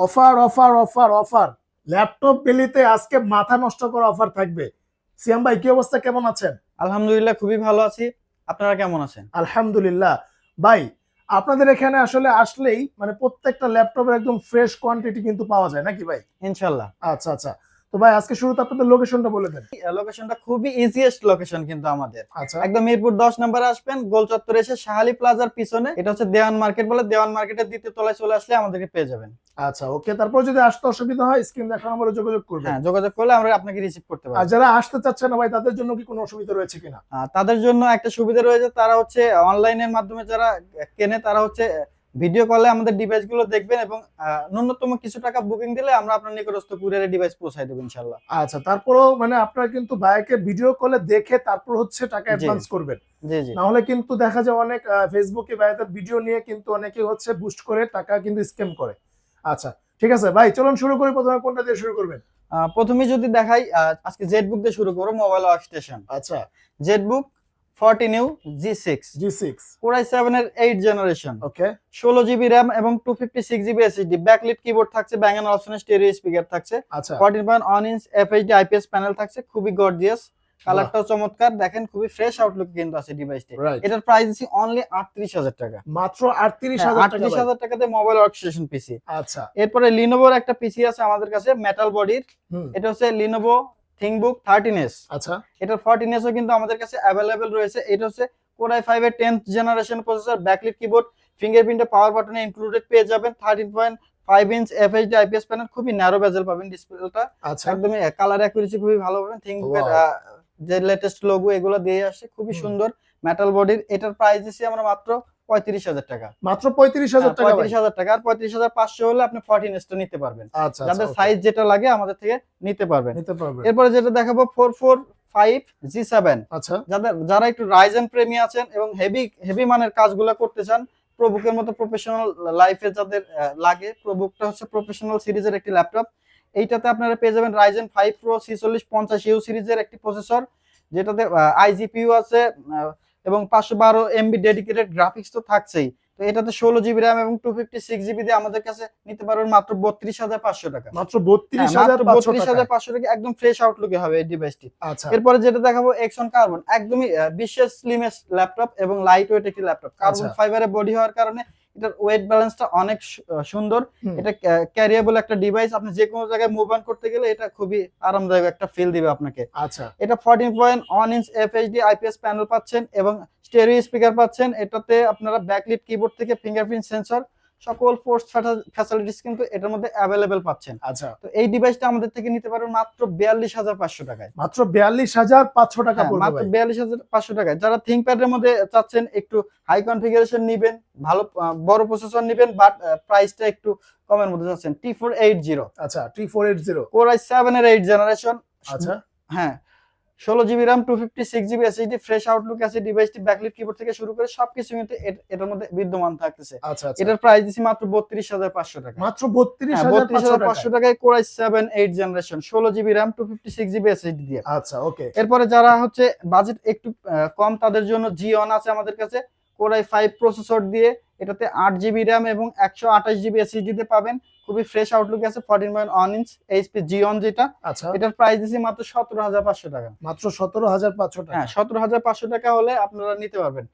Offer offer offer offer, laptop বেলিতে আজকে মাথা নষ্ট করা অফার থাকবে। সিয়াম ভাই, কি অবস্থা, কেমন আছেন? আলহামদুলিল্লাহ, খুবই ভালো আছি। আপনারা কেমন আছেন? আলহামদুলিল্লাহ। ভাই, আপনাদের এখানে আসলে আসলেই মানে প্রত্যেকটা ল্যাপটপের একদম ফ্রেশ কোয়ান্টিটি কিন্তু পাওয়া যায় নাকি ভাই? ইনশাল্লাহ। আচ্ছা আচ্ছা। তো ভাই, আজকে শুরুতে আপনাদের লোকেশনটা বলে দেন। লোকেশনটা খুবই ইজিয়েস্ট লোকেশন কিন্তু আমাদের আচ্ছা একদম মিরপুর 10 নম্বরে আসবেন, গোল চত্বরে এসে শাহালি প্লাজার পিছনে, এটা হচ্ছে দেওয়ান মার্কেট বলে, দেওয়ান মার্কেটের দ্বিতীয় তলায় চলে আসলে আমাদেরকে পেয়ে যাবেন। আচ্ছা, ওকে। তারপর যদি আসতে অসুবিধা হয় স্ক্রিন দেখানো নম্বরে যোগাযোগ করবেন। হ্যাঁ, যোগাযোগ করলে আমরা আপনাকে রিসিভ করতে আর পারবো। যারা আসতে চাচ্ছে না ভাই, তাদের জন্য কি কোনো অসুবিধা রয়েছে কিনা? তাদের জন্য একটা সুবিধা রয়েছে, তারা হচ্ছে অনলাইনের মাধ্যমে যারা কেনে তারা হচ্ছে ভিডিও কলে আমাদের ডিভাইস গুলো দেখবেন এবং ন্যূনতম কিছু টাকা বুকিং দিলে আমরা আপনার নিকটস্থ কুরিয়ারে ডিভাইস পৌঁছায় দেবো ইনশাল্লাহ। আচ্ছা, তারপরও মানে আপনারা কিন্তু ভাইকে ভিডিও কলে দেখে তারপর হচ্ছে টাকা জি অ্যাডভান্স করবেন। জি জি। না হলে কিন্তু দেখা যায় অনেক ফেসবুকে ভাইদের ভিডিও নিয়ে কিন্তু অনেকে হচ্ছে বুস্ট করে টাকা কিন্তু স্ক্যাম করে। আচ্ছা, ঠিক আছে ভাই, চলুন শুরু করি। প্রথমে কোনটা দিয়ে শুরু করবেন? প্রথমে যদি দেখাই, আজকে জেটবুক দিয়ে শুরু করবো, মোবাইল ওয়ার্ক স্টেশন। আচ্ছা, Jetbook 40 new G6 G6। Core i7 এর 8 জেনারেশন, ওকে 16 জিবি র্যাম এবং 256 জিবি এসএসডি, ব্যাকলিট কিবোর্ড থাকছে, ব্যাং এন্ড অপশনের স্টেরিও স্পিকার থাকছে, আচ্ছা। 14.1 ইঞ্চ এফএইচডি আইপিএস প্যানেল থাকছে, খুবই গর্জিয়াস, কালারটাও চমৎকার, দেখেন খুবই ফ্রেশ আউটলুক কিন্তু আছে ডিভাইসটি। রাইট। এটার প্রাইস দিচ্ছি অনলি 38,000 টাকা। মাত্র 38,000 টাকা ভাই। 38,000 টাকাতে মোবাইল ওয়ার্ক স্টেশন পিসি। আচ্ছা। এরপরে লিনোভোর একটা পিসি আছে আমাদের কাছে, মেটাল বডির। হুম। এটা হচ্ছে লিনোভো থিংকবুক 13s। আচ্ছা। এটার 14s ও কিন্তু আমাদের কাছে অ্যাভেলেবেল রয়েছে। এটা হচ্ছে Core i5 এর 10th generation processor, backlit keyboard, fingerprint power বাটনে ইনক্লুডেড পেয়ে যাবেন, 13.5 ইঞ্চ এফএইচডি আইপিএস প্যানেল, খুবই ন্যারো বেজেল পাবেন ডিসপ্লেটা। আচ্ছা। একদমই কালার অ্যাকুরেসি খুবই ভালো পাবেন। থিংকবুকের যে লেটেস্ট লোগো এগুলো দিয়ে আসছে, খুবই সুন্দর মেটাল বডির। এটার প্রাইস দিচ্ছি আমরা মাত্র 35,000 টাকা। মাত্র 35,000 টাকা ভাই। 35,000 টাকা। আর 35,500 হলে আপনি 14s টা নিতে পারবেন। আচ্ছা, যাদের সাইজ যেটা লাগে আমাদের থেকে নিতে পারবেন। নিতে পারবেন। এরপরে যেটা দেখাবো 445 G7। আচ্ছা। যারা একটু রাইজেন প্রেমী আছেন এবং হেভি মানের কাজগুলো করতে চান, প্রবুকের মতো প্রফেশনাল লাইফে যাদের লাগে, প্রবুকটা হচ্ছে প্রফেশনাল সিরিজের একটি ল্যাপটপ। এইটাতে আপনারা পেয়ে যাবেন রাইজেন 5 প্রো 4650U সিরিজের একটি প্রসেসর, যেটাতে আইজিপিইউ আছে এবং 512 এমবি ডেডিকেটেড গ্রাফিক্স তো থাকছেই। তো এটাতে 16 জিবি র্যাম এবং 256 জিবি দিয়ে আমাদের কাছে নিতে পারবেন মাত্র 32,500 টাকা। মাত্র 32,500 টাকা, একদম ফ্রেশ আউটলুকে হবে এই ডিভাইসটি। আচ্ছা। এরপরে যেটা দেখাবো এক্সন কার্বন, একদমই বিশ্বের স্লিমেস্ট ল্যাপটপ এবং লাইট ওয়েট একটি ল্যাপটপ। কার্বন ফাইবারের বডি হওয়ার কারণে এটার ওয়েট ব্যালেন্সটা অনেক সুন্দর। এটা ক্যারিয়েবল একটা ডিভাইস, আপনি যে কোনো জায়গায় মুভ অন করতে গেলে এটা খুবই আরামদায়ক একটা ফিল দিবে আপনাকে। আচ্ছা। এটা 14.1 ইঞ্চ এফএইচডি আইপিএস প্যানেল পাচ্ছেন এবং স্টেরিও স্পিকার পাচ্ছেন। এটাতে আপনারা ব্যাকলিট কিবোর্ড থেকে ফিঙ্গারপ্রিন্ট সেন্সর, সকল ফোর্স ফ্যাসিলিটিস কিন্তু এটার মধ্যে অ্যাভেলেবেল পাচ্ছেন। আচ্ছা। তো এই ডিভাইসটা আমাদের থেকে নিতে পারবেন মাত্র 42,500 টাকায়। মাত্র 42,500 টাকা পড়বে মাত্র ভাই। 42,500 টাকায়। যারা থিংকপ্যাড এর মধ্যে চাচ্ছেন একটু হাই কনফিগারেশন নিবেন, ভালো বড় প্রসেসর নিবেন, বাট প্রাইসটা একটু কমের মধ্যে চাচ্ছেন, T480। আচ্ছা, T480 Core i7 এর 8 জেনারেশন। আচ্ছা। হ্যাঁ, 16 GB RAM 256 GB SSD, fresh Outlook আছে ডিভাইসটি, ব্যাকলিট কিবোর্ড থেকে শুরু করে সবকিছু কিন্তু এটার মধ্যে বিদ্যমান থাকতেছে। আচ্ছা আচ্ছা। এটার প্রাইস দিছি মাত্র 32,500 টাকা। মাত্র 32,500 টাকায় Core i7 8 generation, 16 GB RAM 256 GB SSD দিয়ে। আচ্ছা, ওকে। এরপরে যারা হচ্ছে বাজেট একটু কম, তাদের জন্য Xeon আছে আমাদের কাছে, Core i5 প্রসেসর দিয়ে, এটাতে 8 জিবি র্যাম এবং 128 জিবি এসএসডি তে পাবেন, খুবই ফ্রেশ আউটলুক আছে, 14.1 ইঞ্চ এইচপি Xeon যেটা। আচ্ছা। এটার প্রাইস দিছি মাত্র 17,500 টাকা। মাত্র 17,500 টাকা। 17,500 টাকা হলে আপনারা নিতে পারবেন।